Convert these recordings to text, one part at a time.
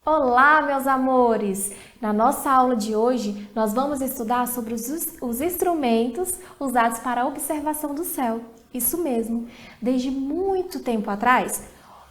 Olá, meus amores! Na nossa aula de hoje, nós vamos estudar sobre os instrumentos usados para a observação do céu. Isso mesmo, desde muito tempo atrás,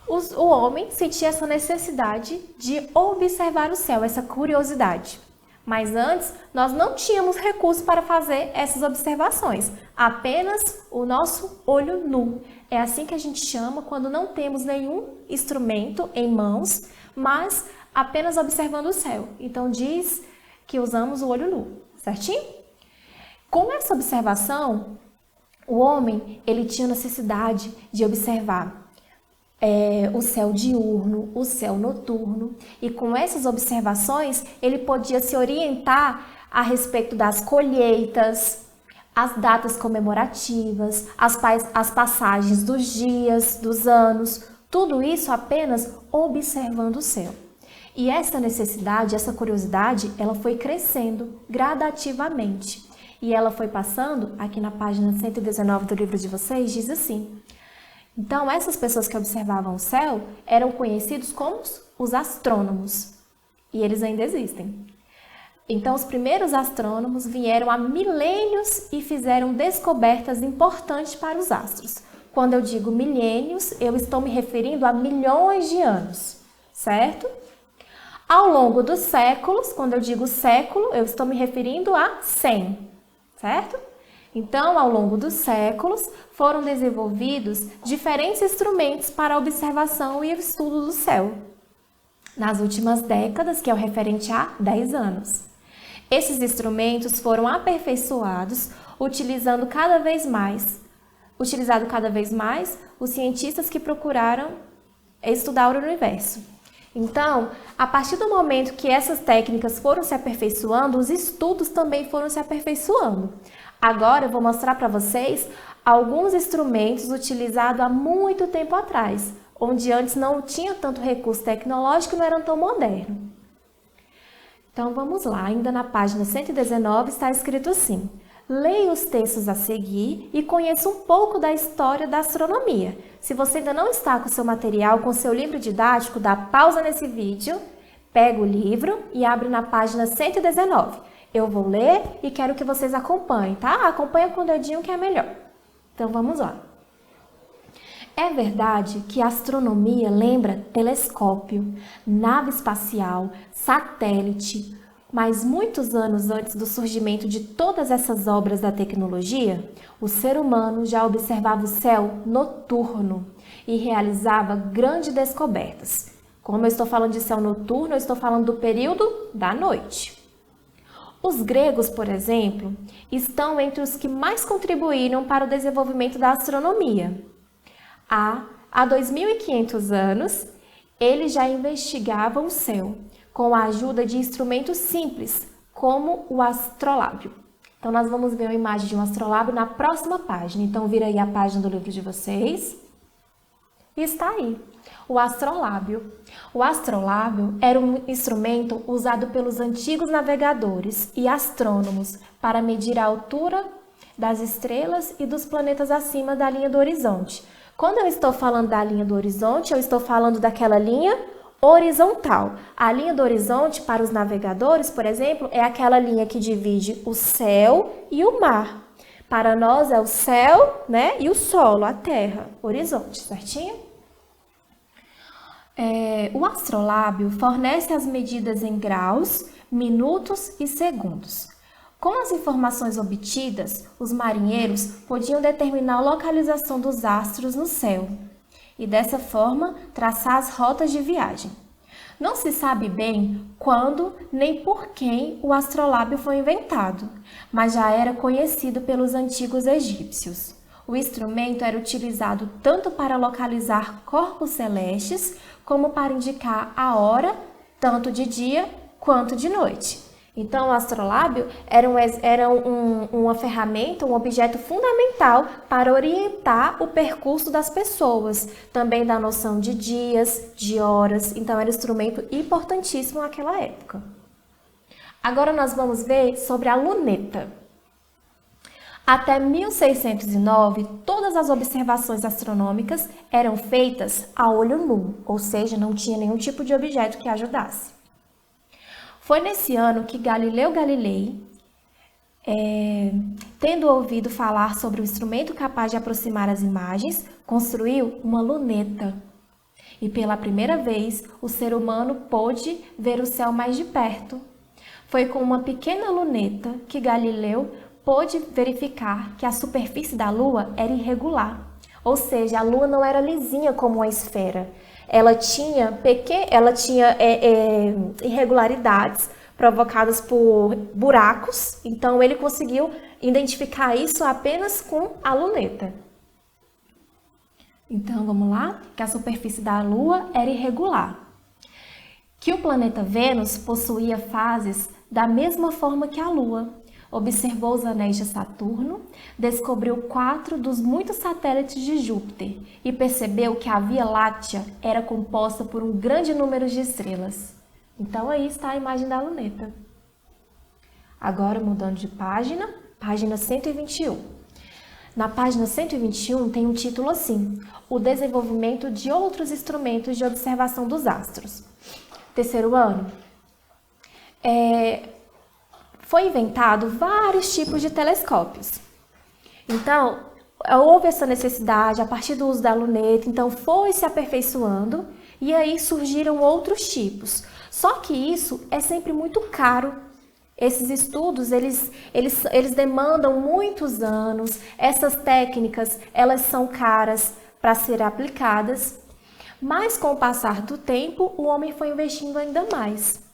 o homem sentia essa necessidade de observar o céu, essa curiosidade. Mas antes, nós não tínhamos recursos para fazer essas observações, apenas o nosso olho nu. É assim que a gente chama quando não temos nenhum instrumento em mãos, mas apenas observando o céu. Então diz que usamos o olho nu, certinho? Com essa observação, o homem ele tinha necessidade de observar o céu diurno, o céu noturno, e com essas observações ele podia se orientar a respeito das colheitas, as datas comemorativas, as passagens dos dias, dos anos, tudo isso apenas observando o céu. E essa necessidade, essa curiosidade, ela foi crescendo gradativamente. E ela foi passando, aqui na página 119 do livro de vocês, diz assim: então, essas pessoas que observavam o céu eram conhecidos como os astrônomos. E eles ainda existem. Então, os primeiros astrônomos vieram há milênios e fizeram descobertas importantes para os astros. Quando eu digo milênios, eu estou me referindo a milhões de anos, certo? Ao longo dos séculos, quando eu digo século, eu estou me referindo a 100, certo? Então, ao longo dos séculos, foram desenvolvidos diferentes instrumentos para a observação e estudo do céu. Nas últimas décadas, que é o referente a 10 anos. Esses instrumentos foram aperfeiçoados, utilizado cada vez mais os cientistas que procuraram estudar o universo. Então, a partir do momento que essas técnicas foram se aperfeiçoando, os estudos também foram se aperfeiçoando. Agora eu vou mostrar para vocês alguns instrumentos utilizados há muito tempo atrás, onde antes não tinha tanto recurso tecnológico e não eram tão modernos. Então vamos lá, ainda na página 119 está escrito assim: leia os textos a seguir e conheça um pouco da história da astronomia. Se você ainda não está com seu material, com seu livro didático, dá pausa nesse vídeo, pega o livro e abre na página 119. Eu vou ler e quero que vocês acompanhem, tá? Acompanha com o dedinho que é melhor. Então vamos lá. É verdade que a astronomia lembra telescópio, nave espacial, satélite, mas muitos anos antes do surgimento de todas essas obras da tecnologia, o ser humano já observava o céu noturno e realizava grandes descobertas. Como eu estou falando de céu noturno, eu estou falando do período da noite. Os gregos, por exemplo, estão entre os que mais contribuíram para o desenvolvimento da astronomia. Há 2.500 anos, eles já investigavam o céu com a ajuda de instrumentos simples, como o astrolábio. Então, nós vamos ver uma imagem de um astrolábio na próxima página. Então, vira aí a página do livro de vocês. E está aí, o astrolábio. O astrolábio era um instrumento usado pelos antigos navegadores e astrônomos para medir a altura das estrelas e dos planetas acima da linha do horizonte. Quando eu estou falando da linha do horizonte, eu estou falando daquela linha horizontal. A linha do horizonte, para os navegadores, por exemplo, é aquela linha que divide o céu e o mar. Para nós é o céu, né, e o solo, a terra, horizonte, certinho? O astrolábio fornece as medidas em graus, minutos e segundos. Com as informações obtidas, os marinheiros podiam determinar a localização dos astros no céu e, dessa forma, traçar as rotas de viagem. Não se sabe bem quando nem por quem o astrolábio foi inventado, mas já era conhecido pelos antigos egípcios. O instrumento era utilizado tanto para localizar corpos celestes, como para indicar a hora, tanto de dia quanto de noite. Então, o astrolábio era uma ferramenta, um objeto fundamental para orientar o percurso das pessoas, também da noção de dias, de horas. Então, era um instrumento importantíssimo naquela época. Agora, nós vamos ver sobre a luneta. Até 1609, todas as observações astronômicas eram feitas a olho nu, ou seja, não tinha nenhum tipo de objeto que ajudasse. Foi nesse ano que Galileu Galilei, tendo ouvido falar sobre o instrumento capaz de aproximar as imagens, construiu uma luneta. E pela primeira vez, o ser humano pôde ver o céu mais de perto. Foi com uma pequena luneta que Galileu pôde verificar que a superfície da Lua era irregular. Ou seja, a Lua não era lisinha como uma esfera. Ela tinha irregularidades provocadas por buracos, então ele conseguiu identificar isso apenas com a luneta. Então, vamos lá? Que a superfície da Lua era irregular. Que o planeta Vênus possuía fases da mesma forma que a Lua. Observou os anéis de Saturno, descobriu 4 dos muitos satélites de Júpiter e percebeu que a Via Láctea era composta por um grande número de estrelas. Então, aí está a imagem da luneta. Agora, mudando de página, página 121. Na página 121 tem um título assim: O desenvolvimento de outros instrumentos de observação dos astros. Terceiro ano. Foi inventado vários tipos de telescópios. Então, houve essa necessidade a partir do uso da luneta, então foi se aperfeiçoando e aí surgiram outros tipos. Só que isso é sempre muito caro. Esses estudos, eles demandam muitos anos, essas técnicas, elas são caras para serem aplicadas, mas com o passar do tempo, o homem foi investindo ainda mais.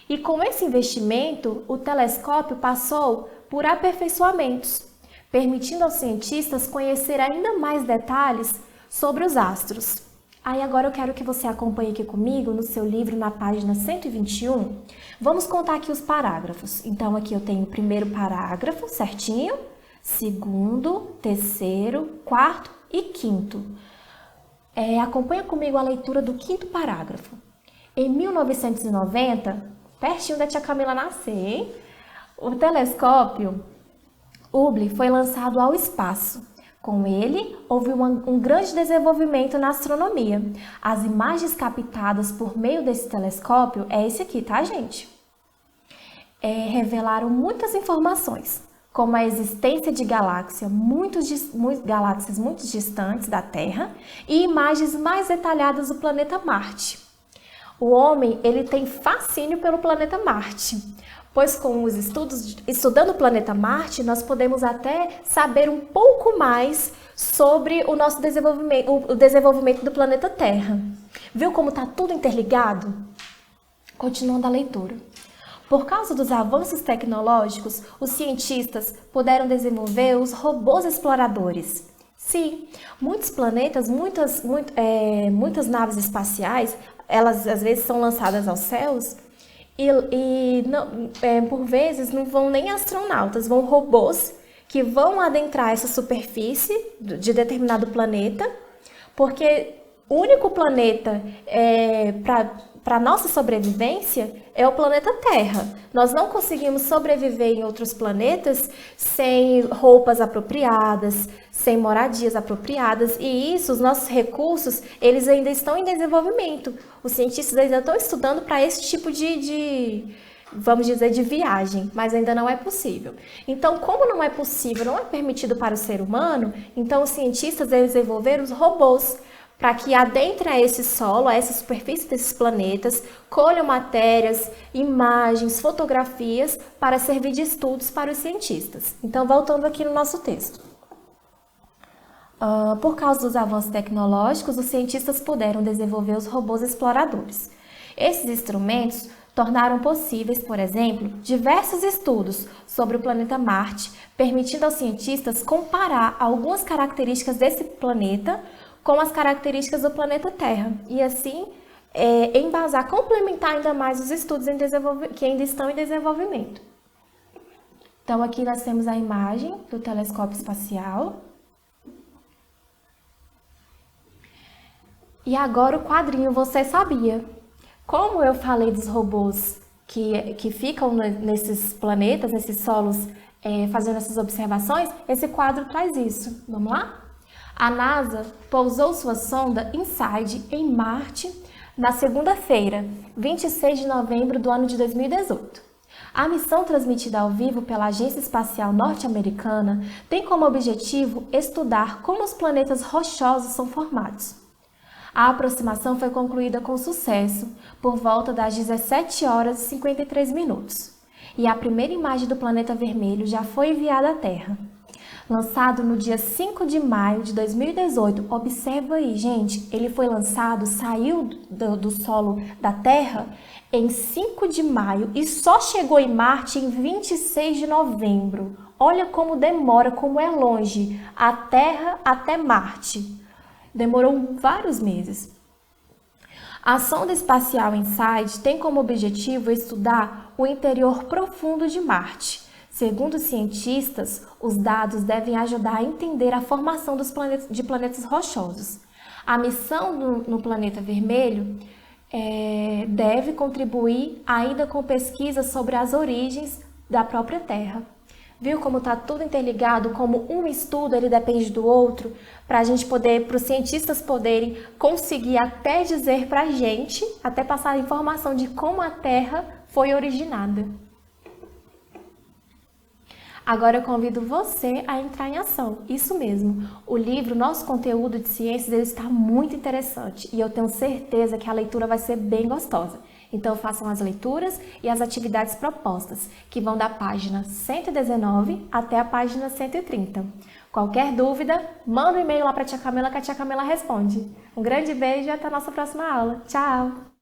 E com esse investimento, o telescópio passou por aperfeiçoamentos, permitindo aos cientistas conhecer ainda mais detalhes sobre os astros. Aí agora eu quero que você acompanhe aqui comigo no seu livro, na página 121. Vamos contar aqui os parágrafos. Então aqui eu tenho o primeiro parágrafo, certinho, segundo, terceiro, quarto e quinto. Acompanha comigo a leitura do quinto parágrafo. Em 1990, pertinho da tia Camila nascer, hein? O telescópio Hubble foi lançado ao espaço. Com ele, houve um grande desenvolvimento na astronomia. As imagens captadas por meio desse telescópio, é esse aqui, tá, gente? Revelaram muitas informações, como a existência de galáxias muito distantes da Terra e imagens mais detalhadas do planeta Marte. O homem, ele tem fascínio pelo planeta Marte, pois com os estudando o planeta Marte, nós podemos até saber um pouco mais sobre o nosso desenvolvimento, o desenvolvimento do planeta Terra. Viu como está tudo interligado? Continuando a leitura. Por causa dos avanços tecnológicos, os cientistas puderam desenvolver os robôs exploradores. Sim, muitos planetas, muitas naves espaciais, elas às vezes são lançadas aos céus e por vezes não vão nem astronautas, vão robôs que vão adentrar essa superfície de determinado planeta, porque o único planeta para nossa sobrevivência é o planeta Terra. Nós não conseguimos sobreviver em outros planetas sem roupas apropriadas, sem moradias apropriadas, e isso, os nossos recursos, eles ainda estão em desenvolvimento. Os cientistas ainda estão estudando para esse tipo vamos dizer, de viagem, mas ainda não é possível. Então, como não é possível, não é permitido para o ser humano, então os cientistas desenvolveram os robôs, para que adentrem a esse solo, a essa superfície desses planetas, colham matérias, imagens, fotografias para servir de estudos para os cientistas. Então, voltando aqui no nosso texto. Por causa dos avanços tecnológicos, os cientistas puderam desenvolver os robôs exploradores. Esses instrumentos tornaram possíveis, por exemplo, diversos estudos sobre o planeta Marte, permitindo aos cientistas comparar algumas características desse planeta com as características do planeta Terra e assim embasar, complementar ainda mais os estudos que ainda estão em desenvolvimento. Então aqui nós temos a imagem do telescópio espacial. E agora o quadrinho Você Sabia? Como eu falei dos robôs que ficam nesses planetas, nesses solos fazendo essas observações, esse quadro traz isso. Vamos lá? A NASA pousou sua sonda InSight em Marte na segunda-feira, 26 de novembro do ano de 2018. A missão transmitida ao vivo pela Agência Espacial Norte-Americana tem como objetivo estudar como os planetas rochosos são formados. A aproximação foi concluída com sucesso por volta das 17 horas e 53 minutos. E a primeira imagem do planeta vermelho já foi enviada à Terra. Lançado no dia 5 de maio de 2018, observa aí, gente, ele foi lançado, saiu do solo da Terra em 5 de maio e só chegou em Marte em 26 de novembro. Olha como demora, como é longe, a Terra até Marte. Demorou vários meses. A sonda espacial InSight tem como objetivo estudar o interior profundo de Marte. Segundo os cientistas, os dados devem ajudar a entender a formação de planetas rochosos. A missão no planeta vermelho deve contribuir ainda com pesquisas sobre as origens da própria Terra. Viu como está tudo interligado, como um estudo ele depende do outro, para os cientistas poderem conseguir até dizer para a gente, até passar a informação de como a Terra foi originada. Agora eu convido você a entrar em ação. Isso mesmo, o livro, nosso conteúdo de ciências, ele está muito interessante e eu tenho certeza que a leitura vai ser bem gostosa. Então façam as leituras e as atividades propostas, que vão da página 119 até a página 130. Qualquer dúvida, manda um e-mail lá para a Tia Camila que a Tia Camila responde. Um grande beijo e até a nossa próxima aula. Tchau!